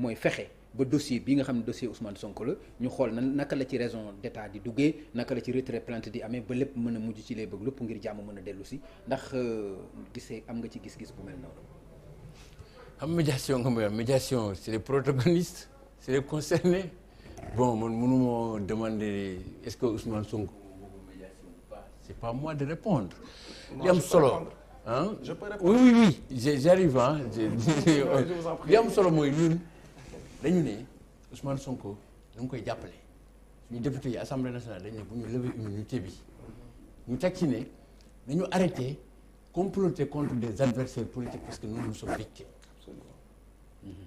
mooy fexe ba dossier bi nga xam ne dossier Ousmane Sonko la ñu xool naka la ci raison d'état di duggee naka la ci retrait plainte di amee ba lépp mën a mujj ci lay bëgg lépp ngir jàmm mën a dellu si ndax gisee am nga ci gis-gis bu mel noonu. am médiation nga may médiation c'est les protagonistes c'est les concernés bon man mënuma demander est-ce que Ousmane Sonko médiation ou pas c'est pas moi de répondre. li am solo ah oui j'arrive ah li am solo mooy ñun dañu ne Ousmane Sonko da nga koy jàppale suñu député yi assemblée nationale dañu ne bu ñu lever immunité bi ñu teg ci ne dañu arrêté comploter contre des adversaires politiques parce que nous sommes victimes.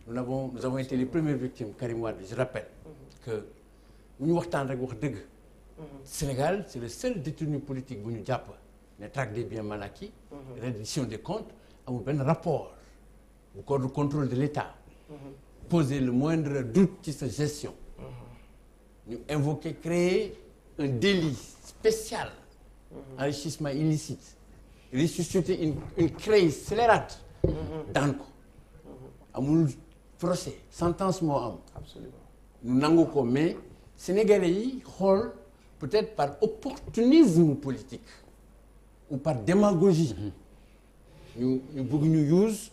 Nous avons été les premières victimes Karim Wade je rappelle que bu ñu waxtaan rek wax dëgg Sénégal c'est le seul détenu politique bu ñu jàpp ne traque des biens mal acquis reddition des comptes amul benn rapport bu corps de contrôle de l'État poser le moindre doute ci sa gestion ñu invoquer créer un délit spécial enrichissement illicite ressusciter une CREI scélérate daan ko amul procès sentence moo am absolument ñu nangu ko mais sénégalais yi xool peut-être par opportunisme politique ou par démagogie ñu bëgg ñu use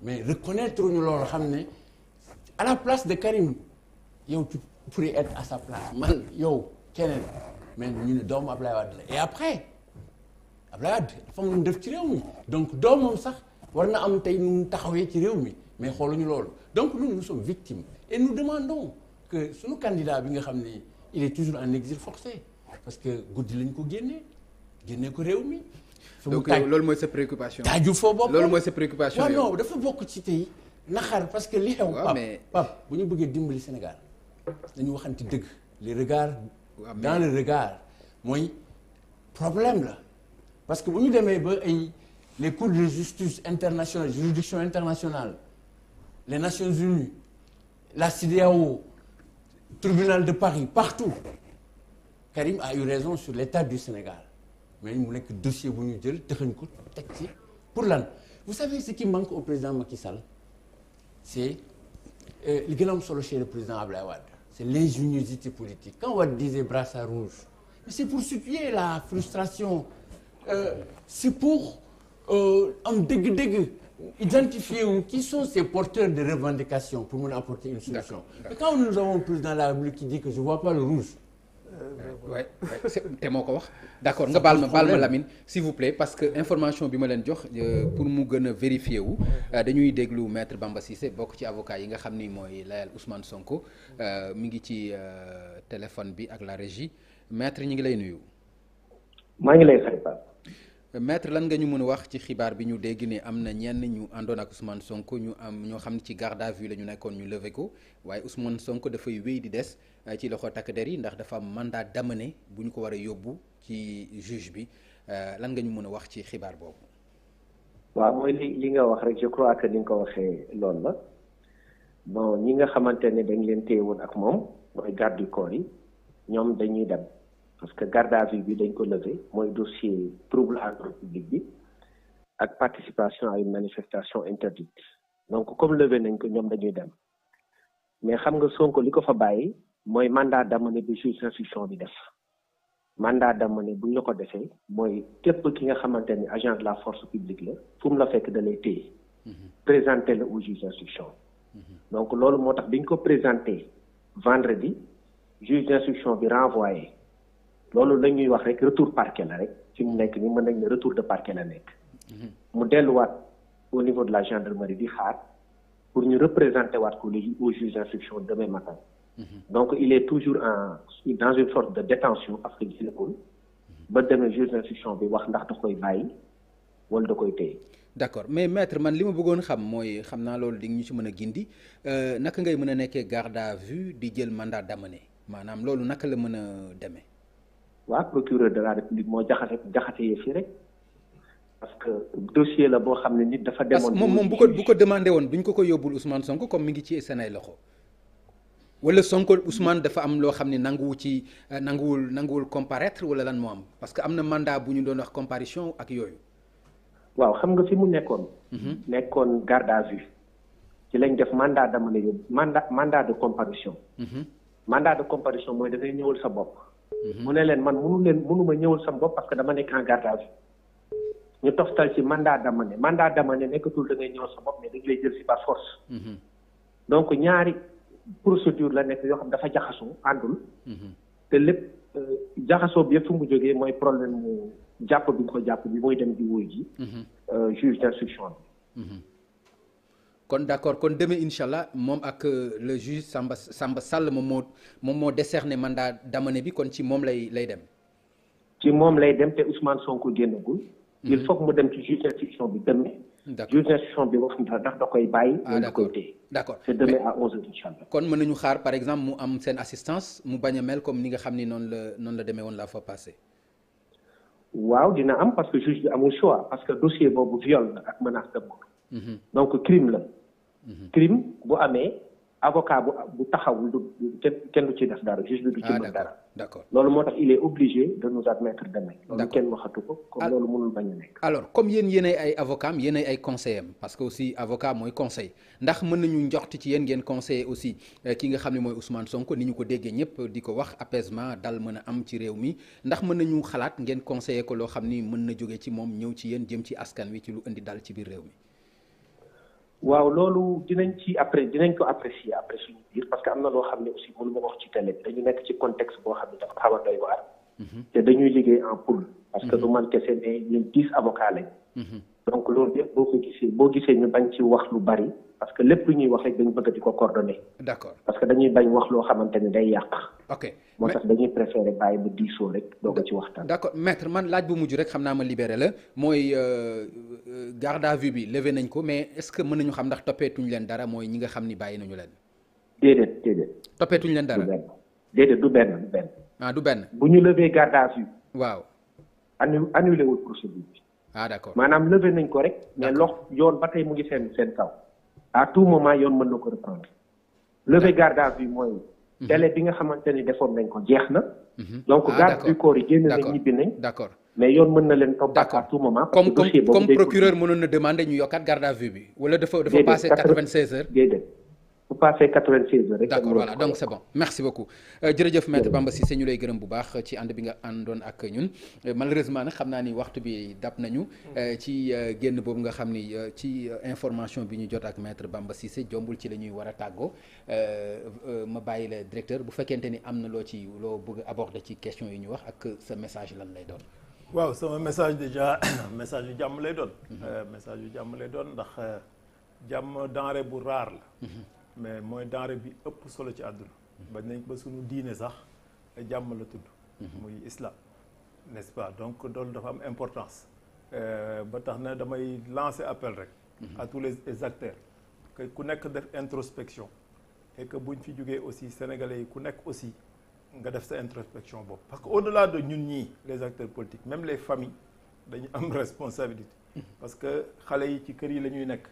mais reconnaître ñu loolu xam ne à la place de Karim yow tu pourrais être à sa place man yow keneen mais ñu ne doomu Ablaye Wade la et après Ablaye Wade dafa am lu mu def ci réew mi donc doomam sax war na am tey nu mu taxawee ci réew mi mais xooluñu loolu donc nous sommes victimes et nous demandons que suñu candidat bi nga xam ne il est toujours en exil forcé parce que guddi lañ ko génnee ko réew mi. donc loolu mooy sa préoccupation. taaju foo bopp loolu mooy sa préoccupation. waaw non dafa bokk ci tey naxar parce que li xew. Pape bu ñu bëggee dimbali Sénégal dañu waxante dëgg. les regards dans le regard mooy problème la parce que bu ñu demee ba ay les cours de justice internationale juridiction internationale les Nations Unies la CEDEAO tribunal de Paris partout Karim a eu raison sur l'état du Sénégal mais mu nekk dossier bu ñu jël dëxañ ko teg ci pour lan vous savez ce qui manque au président Macky Sall c'est li gën a am solo chez le président Ablaye Wade c'est l'ingéniosité politique quand Wade disait brassard rouge mais c'est pour situer la frustration c'est pour am dëgg-dëgg identifier qui sont ces porteurs de revendications pour mën a apporter une solution. Mais quand nous avons un président de la République qui dit que je vois pas le rouge. te moo ko wax d'accord nga baal ma Lamine s'il vous plaît parce que information bi ma leen jox pour mu gën a vérifier wu dañuy déglu maître Bamba Cissé bokk ci avocat yi nga xam ni mooy layal Ousmane Sonko mi ngi ci téléphone bi ak la régie maître ñi ngi lay nuyu. maa ngi lay fay Pape. maître lan nga ñu mën a wax ci xibaar bi ñu dégg ne am na ñenn ñu àndoon ak Ousmane Sonko ñu am ñoo xam ne ci garde à vue la ñu nekkoon ñu levé ko waaye Ousmane Sonko dafay wéy di des ci loxo takk der yi ndax dafa am mandat d'amener bu ñu ko war a yóbbu ci juge bi lan nga ñu mën a wax ci xibaar boobu. waaw mooy li nga wax rek je crois que ni nga ko waxee loolu la bon ñi nga xamante ne dañ leen téye woon ak moom mooy garde du corps yi ñoom dañuy dem. parce que garde à vue bi dañ ko lever mooy dossier trouble à l'ordre public bi ak participation à une manifestation interdite donc comme lever nañ ko ñoom dañuy dem mais xam nga Sonko li ko fa bàyyi mooy mandat d'amener bi juge d'instruction bi def mandat d'amener bu ñu la ko defee mooy képp ki nga xamante ni agent de la force publique la fu mu la fekk da lay téye présenter la au juge d'instruction donc loolu moo tax bi ñu ko présenter vendredi juge d'instruction bi renvoyé loolu la ñuy wax rek retour parquet la rek fi mu nekk ni mën nañ ne retour de parquet la nekk mu delluwaat au niveau de la gendarmerie di xaar pour ñu représenter waat ko au juge d'instruction demain matin donc il est toujours dans une sorte de détention parce que gisagul ba demee juge d'instruction bi wax ndax da koy bàyyi wala da koy téye. d'accord mais maître man li ma bëggoon xam mooy xam naa loolu di ñu ci mën a gindi naka ngay mën a nekkee garde à vue di jël mandat d'amener maanaam loolu naka la mën a demee. waaw procureur de la république moo jaxate yëf yi rek parce que dossier la boo xam ne nit dafa demoon. moom bu ko demandé woon duñ ko yóbbul Ousmane Sonko comme mi ngi ci seen ay loxo wala Sonko Ousmane dafa am loo xam ne nanguwul comparaître wala lan moo am parce que am na mandat bu ñu doon wax comparution ak yooyu. waaw xam nga fi mu nekkoon. nekkoon garde à vue ci lañ def mandat d'amener yóbbu mandat de comparution. mandat de comparution mooy da ngay ñëwal sa bopp. mu ne leen man mënuma ñëwal sa bopp parce que dama nekk en garde à vue. ñu toftal ci mandat d'amener nekkatul da ngay ñëwal sa bopp mais dañ lay jël si par force. donc ñaari procédure la nekk yoo xam dafa jaxasoo àndul. te lépp jaxasoo bi yëpp fu mu jógee mooy problème mu jàpp bi ko jàpp bi muy dem di wuy ji. juge d'instruction bi. kon d'accord kon demain incha allah moom ak le juge Samba Sall moom moo décerné mandat d'amener bi kon ci moom lay dem. ci moom lay dem te Ousmane Sonko génnagul. il faut que mu dem ci juge d'instruction bi demain. d'accord juge d'instruction bi wax ndax da koy bàyyi. da koy téye. d'accord c'est demain à 11h incha allah. kon mën nañu xaar par exemple mu am seen assistance mu bañ a mel comme ni nga xam ni noonu la demee woon la fois passée. waaw dina am parce que juge bi amul choix parce que dossier boobu viol la ak menace de mort. donc crime la. crime bu amee avocat bu taxawul du kenn du ci def dara juge bi du ci mën dara. d'accord loolu moo tax il est obligé de nous admettre demain. loolu kenn waxatu ko comme loolu mënul bañ a nekk. alors comme yéenay ay avocat am yéenay ay conseiller am parce que aussi avocat mooy conseil ndax mën nañu njoxti ci yéen ngeen conseiller aussi ki nga xam ne mooy Ousmane Sonko ni ñu ko déggee ñëpp di ko wax apaisement dal mën a am ci réew mi ndax mën nañu xalaat ngeen conseiller ko loo xam ni mën na jóge ci moom ñëw ci yéen jëm ci askan wi ci lu indi dal ci biir réew mi. waaw loolu dinañ ko apprécier après suñu biir parce que am na loo xam ne aussi mënu ma wax ci télé dañu nekk ci contexte boo xam ne dafa xaw a doy waar. te dañuy liggéey en poule. parce que du man kese ne ñun 10 avocats lañ. donc loolu yëpp boo gisee ñu bañ ci wax lu bari parce que lépp lu ñuy wax rek dañu bëgg di ko coordonner. d'accord parce que dañuy bañ wax loo xamante ni day yàq. ok moo tax dañuy préférer bàyyi ba diisoo rek doog a ci waxtaan. d'accord maître man laaj bu mujj rek xam naa ma libéré la mooy garde à vue bi levé nañ ko mais est-ce que mën nañu xam ndax toppeetuñ leen dara mooy ñi nga xam ni bàyyi nañu leen. déedéet. toppeetuñ leen dara déedéet du benn. ah du benn. bu ñu levé garde à vue. waaw. annulé wul procédure bi. ah d'accord maanaam levé nañ ko rek. mais yoon ba tey mu ngi seen kaw. à tout moment yoon mën na ko reprendre. levé garde à vue mooy. délai bi nga xamante ni defoon nañ ko jeex na. donc garde du corps yi génn nañ ñibbi nañ. d'accord mais yoon mën na leen toppaat à tout moment. parce que dossier boobu comme procureur mënoon na demander ñu yokkaat garde à vue bi. wala dafa passé 96 heures. déedéet bu passé 96 heures rek. d'accord voilà donc c'est bon merci beaucoup. jërëjëf maître Bamba Cissé ñu lay gërëm bu baax ci ànd bi nga àndoon ak ñun malheureusement nag xam naa ni waxtu bi dab nañu. ci génn boobu nga xam ni ci information bi ñu jot ak maître Bamba Cissé jombul ci la ñuy war a tàggoo ma bàyyi la directeur bu fekkente ni am na loo bëgg aborder ci question yi ñu wax ak sa message lan lay doon. waaw sama message déjà message yu jàmm lay doon. message yu jàmm lay doon ndax jàmm denrée bu rare la. mais mooy denrée bi ëpp solo ci àdduna. ba nañ ba suñu diine sax jàmm la tudd. muy islam n'est-ce pas donc loolu dafa am importance. ba tax na damay lancer appel rek. à tous les acteurs. que ku nekk def introspection. et que buñ fi jógee aussi sénégalais yi ku nekk aussi nga def sa introspection boobu. parce que au-delà de ñun ñii les acteurs politiques même les familles dañu am responsabilité. parce que xale yi ci kër yi la ñuy nekk.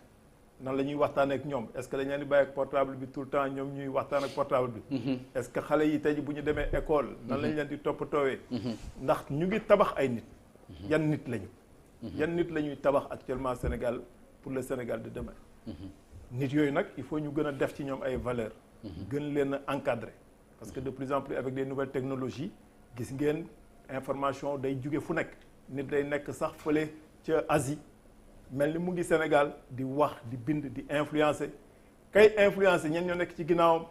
nan la ñuy waxtaan ak ñoom est-ce que dañ leen di bàyyi ak portable bi tout le temps ñoom ñuy waxtaan ak portable bi. est-ce que xale yi tey bu ñu demee école. nan lañ leen di toppatoowee. ndax ñu ngi tabax ay nit. yan nit lañu. yan nit la ñuy tabax actuellement Sénégal pour le Sénégal de demain. nit yooyu nag il faut ñu gën a def ci ñoom ay valeurs. gën leen a encadrer. parce que de plus en plus avec des nouvelles technologies gis ngeen information day jóge fu nekk nit day nekk sax fële ca Asie. mel ni mu ngi Sénégal di wax di bind di influencer kay influencer ñen ñoo nekk ci ginnaawam.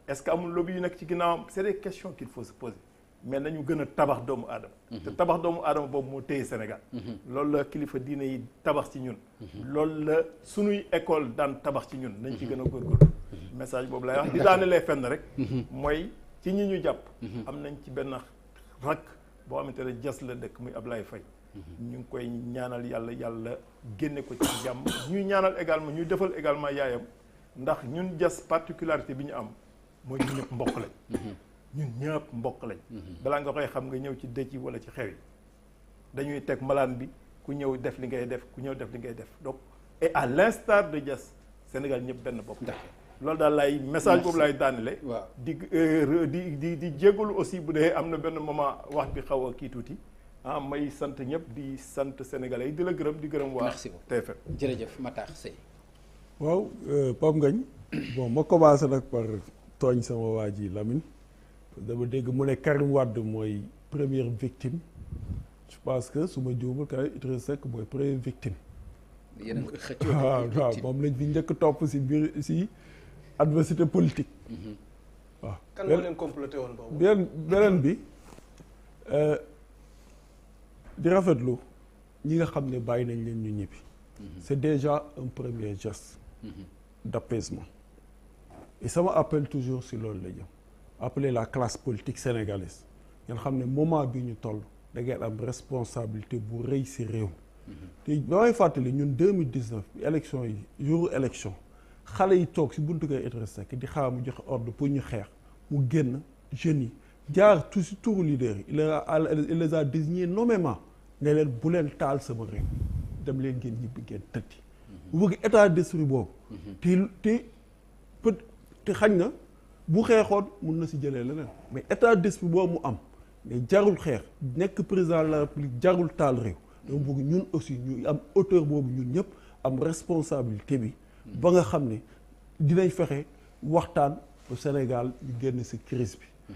est-ce que amul lobby yu nekk ci ginnaawam c'est des questions qu'il faut se poser mais nañu gën a tabax doomu aadama. te tabax doomu aadama boobu moo téye Sénégal. loolu la kilifa diine yi tabax ci ñun. loolu la sunuy école daan tabax ci ñun nañ ci gën a góorgóorlu. message boobu lay wax di daanelee fenn rek. mooy ci ñi ñu jàpp. am nañ ci benn rak boo xamante ne jas la dëkk muy Ablaye Faye. ñu ngi koy ñaanal yàlla génne ko ci jàmm ñuy ñaanal également ñuy defal également yaayam ndax ñun jas particularité bi ñu am mooy ñun ñëpp mbokk lañ. ñun ñëpp mbokk lañ. balaa nga koy xam nga ñëw ci dëj yi wala ci xew yi dañuy teg malaan bi ku ñëw def li ngay def ku ñëw def li ngay def donc et à l'instar de jas Sénégal ñëpp benn bopp. loolu daal lay message boobu lay daanele. waaw di jégalu aussi bu dee am na benn moment wax bi xaw a kii tuuti. may sant ñëpp di sant sénégalais yi di la gërëm di gërëm waa TFM. jërëjëf Matar Seye waaw Pape Ngagne bon ma commencé nag par tooñ sama waa ji Lamine dama dégg mu ne Karim Wade mooy première victime je pense que su ma juumul Karim Idrissa Seck mooy première victime. yéen a ngi koy xëccoo waaw moom lañ fi njëkk topp si biir si adversité politique. waaw kan moo leen comploté woon boobu. beneen bi di rafetlu ñi nga xam ne bàyyi nañ leen ñu ñibbi. c'est déjà un premier geste. d'apaisement. et sama appel toujours si loolu la jëm appeler la classe politique sénégalaise ngeen xam ne moment bi ñu toll da ngeen am responsabilité bu rëy si réew. te ba may fàttali ñun 2019 élection yi jour élection xale yi toog si buntu kër Idrissa Seck di xaar mu joxe ordre pour ñu xeex mu génn jeunes yi jaar tout si turu leader yi il les a désignés nommément ne leen bu leen taal sama réew dem leen ngeen ñibbi ngeen tëddi. bu bëgg état d'esprit boobu. te xañ na bu xeexoon mun na si jëlee leneen mais état d'esprit boobu mu am mais jarul xeex nekk président de la république jarul taal réew. dama bëgg ñun aussi ñu am hauteur boobu ñun ñëpp am responsabilité bi. ba nga xam ne dinañ fexe waxtaan au Sénégal ñu génn si crise bi.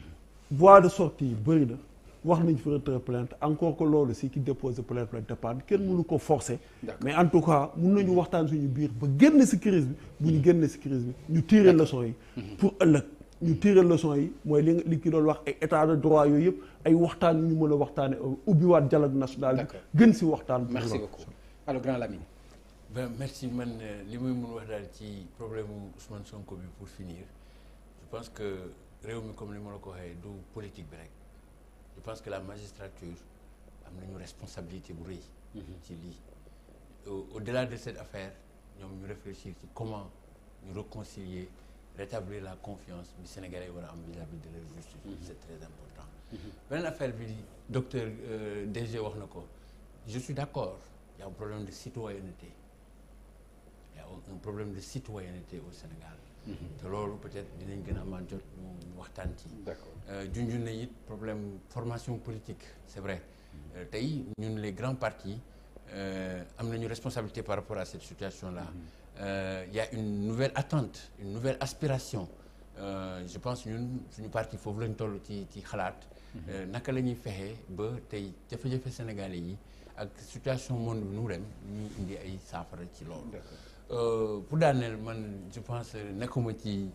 voie de sortie yi bëri na wax nañ fi retrait plainte encore que loolu si ki déposé plainte dépendre kenn mënu ko forcer. mais en tout cas mun nañu waxtaan suñu biir ba génn si crise bi. bu ñu génn si crise bi ñu tirer leçon yi. pour ëllëg ñu tirer leçon yi mooy li ki doon wax ay état de droit yooyu yëpp ay waxtaan yu ñu mën a waxtaane ubbiwaat dialogue national bi. gën si waxtaan. merci beaucoup alors grand Lamine. ben merci man li muy mun wax daal ci problème Ousmane Sonko bi pour finir je pense que réew mi comme ni ma la ko waxee du politique bi rek je pense que la magistrature am nañu responsabilité bu rëy. ci lii au-delà de cette affaire ñoom ñu réfléchir ci comment ñu réconcilier rétablir la confiance bi Sénégalais yi war a am vis-à-vis de leur justice. c'est très important. beneen affaire bi docteur DG wax na ko je suis d'accord il y a un problème de citoyenneté. un problème de citoyenneté au Sénégal. te loolu peut-être dinañ gën a amaan jot ñu waxtaan ci. d'accord junjun na it problème formation politique c'est vrai. tey ñun les grands partis am nañu responsabilité par rapport à cette situation-là. Il y a une nouvelle attente une nouvelle aspiration je pense ñun suñu parti foofu lañ toll ci xalaat. naka la ñuy fexe ba tey jafe-jafe sénégalais yi ak situation monde bi nu mu dem ñu indi ay saafara ci loolu. pour daaneel man je pense nekkuma ci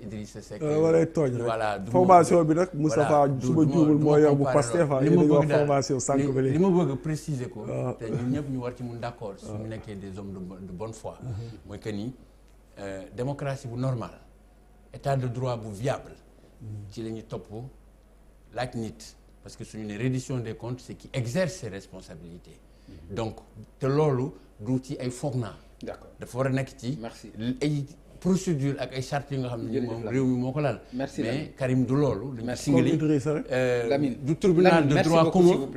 Idrissa Seck. wala tooñ rek voilà formation bi nag Moustapha suba juumul moo yor bu Pastef li ma bëgg formation sànq ba li ma bëgg préciser ko. te ñun ñëpp ñu war ci mun d'accord su ñu nekkee des hommes de bonne foi. mooy que ni démocratie bu normal état de droit bu viable. ci la ñuy topp laaj nit parce que suñu ne reddition des comptes c'est qui exerce ses responsabilités. donc te loolu du ci ay foog naa. d'accord dafa war a nekk ci. ay procédure ak ay chartes yi nga xam ne moom réew mi moo ko laal. merci mais Karim du loolu. merci du tribunal de droit commun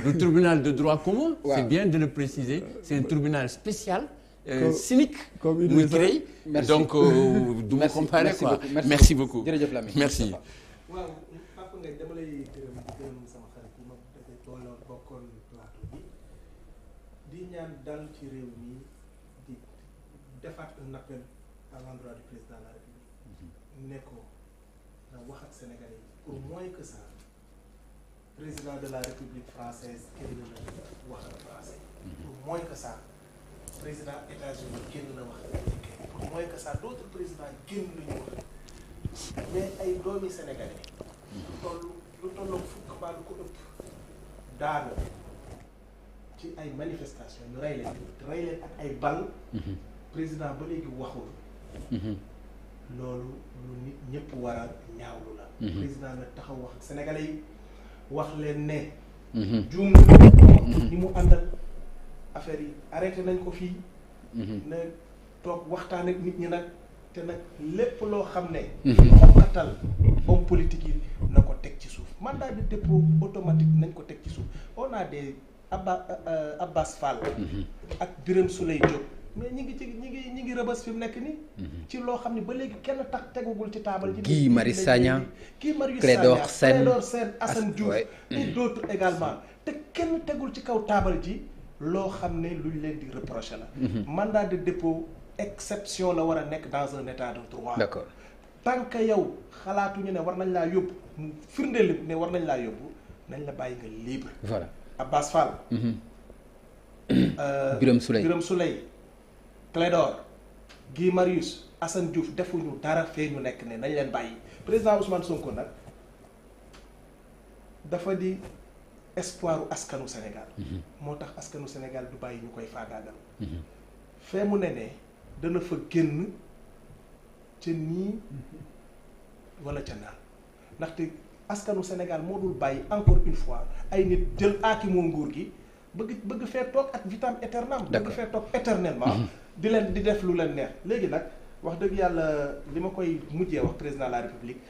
du tribunal de droit commun. c'est bien de le préciser c'est un tribunal spécial. cynique. muy créé donc du ma comparer quoi. merci beaucoup jërëjëf Lamine merci. waaw Papa Ngagne dama lay gërëm sama xarit yi ma dafay tolloo bokkoon plateau bi di ñaan dal ci réew mi di defaat un appel à l'endroit du président de la République ne ko na wax ak Sénégalais yi pour moins que ça président de la République française génn na wax ak français pour moins que ça président États-Unis génn na wax ak pour moins que ça d'autres présidents génn nañu wax mais ay doomi sénégalais lu tolloog fukk baa lu ko ëpp daanu ci ay manifestation ñu rey leen ak ay bal président ba léegi waxul loolu lu nit ñëpp war a ñaawlu la président na taxaw wax ak sénégalais yi wax leen ne juum ñi mu àndal affaire yi arrêté nañ ko fii na toog waxtaan ak nit ñi nag te nag lépp loo xam ne xokkatal homme politique yi na ko teg ci suuf mandat de dépôt automatique nañ ko teg ci suuf on a des Abbas Fall ak Birame Souleye Diop mais ñi ngi rëbës fi mu nekk nii ci loo xam ne ba léegi kenn tax tegugul ci taabal ji Guy Marius Sagna Clédor Sène Assane Diouf et d'autres également te kenn tegul ci kaw taabal ji loo xam ne luñ leen di reprocher la mandat de dépôt exception la war a nekk dans un état de droit. d'accord tant que yow xalaatuñu ne war nañ laa yóbbu firndeel ne war nañ laa yóbbu nañ la bàyyi nga libre. voilà Abbas Fall. Birame Souleye Birame Souleye Clédor Guy Marius Assane Diouf defuñu dara fee ñu nekk ne nañ leen bàyyi président Ousmane Sonko nag dafa di espoiru askanu Sénégal. moo tax askanu Sénégal du bàyyi ñu koy faagaagal. fee mu ne dana fa génn ca nii wala ca naan ndaxte askanu Sénégal moo dul bàyyi encore une fois ay nit jël aakimoo nguur gi bëgg fee toog ak vitam aeternam bëgg fee toog éternellement di leen di def lu leen neex léegi nag wax dëgg yàlla li ma koy mujjee wax président de la république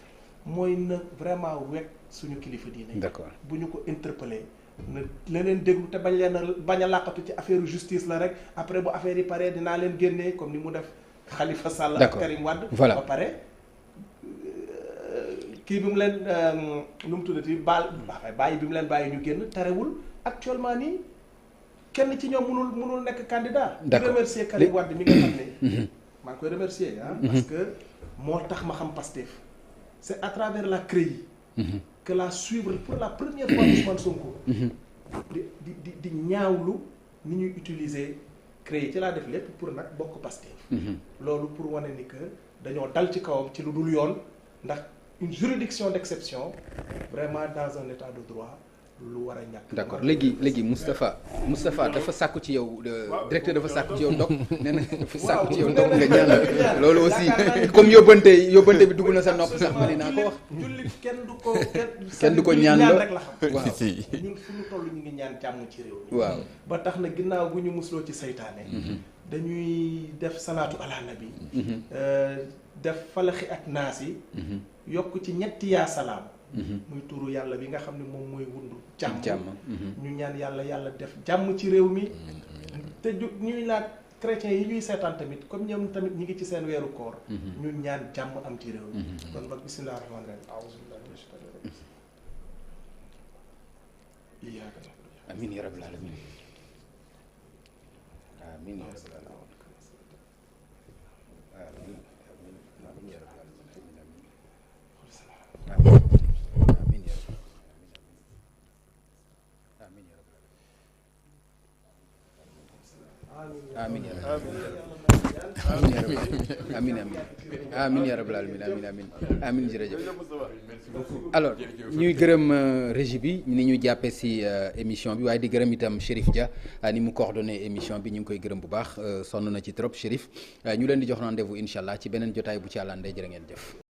mooy na vraiment wekk suñu kilifa diine d'accord bu ñu ko interpeller na leneen déglu te bañ a làqatu ci affaire justice la rek après bu affaire yi paree dinaa leen génnee comme ni mu def Khalifa Sall ak Karim Wade voilà ba pare kii bi mu leen nu mu tuddati bàyyi bi mu leen bàyyi ñu génn terewul actuellement nii kenn ci ñoom mënul nekk candidat di remercier Karim Wade mi nga xam ne maa ngi koy remercier parce que moo tax ma xam Pastef c'est à travers la CREI que la suivre pour la première fois Ousmane Sonko di ñaawlu ni ñuy utiliser CREI ci laa def lépp pour nag bokk Pastef loolu pour wane ni que dañoo dal ci kawam ci lu dul yoon ndax une juridiction d'exception vraiment dans un état de droit lu war a ñàkk. d'accord léegi Moustapha dafa sàkku ci yow directeur dafa sàkku ci yow ndog nee na dafa sàkku ci yow ndog nga ñaan loolu aussi comme yóbbante bi dugg na sa nopp sax ma dinaa ko wax. jullit kenn du ko ñaan rek la xam. waaw ñun fu ñu toll ñu ngi ñaan jàmm ci réew mi. waaw ba tax na ginnaaw bu ñu musloo ci saytaane. dañuy def salaatu ala nabi. def falaxi ak naas yi. yokk ci ñetti yaa salaam. muy turu yàlla bi nga xam ne moom mooy wundu jàmm ñu ñaan yàlla def jàmm ci réew mi te ñuy laaj chrétiens yi ñuy seetaan tamit comme ñoom tamit ñi ngi ci seen weeru koor ñu ñaan jàmm am ci réew mi kon nag bismillaahi rahmaani rahiim a'uuzu billaahi mina shaytaani rajiim iyyaaka na'budu amiin yaa rabbal aalamiin amiin yaa rabbal aalamiin amiin yaa rabbal aalamiin amiin yaa rabbal aalamiin amiin jërëjëf alors ñuy gërëm régie bi ni ñu jàppee ci émission bi waaye di gërëm itam Chérif Dia ni mu coordonné émission bi ñu ngi koy gërëm bu baax sonn na ci trop Chérif ñu leen di jox rendez-vous incha allah ci beneen jotaay bu ci àllande jërë ngeen jëf.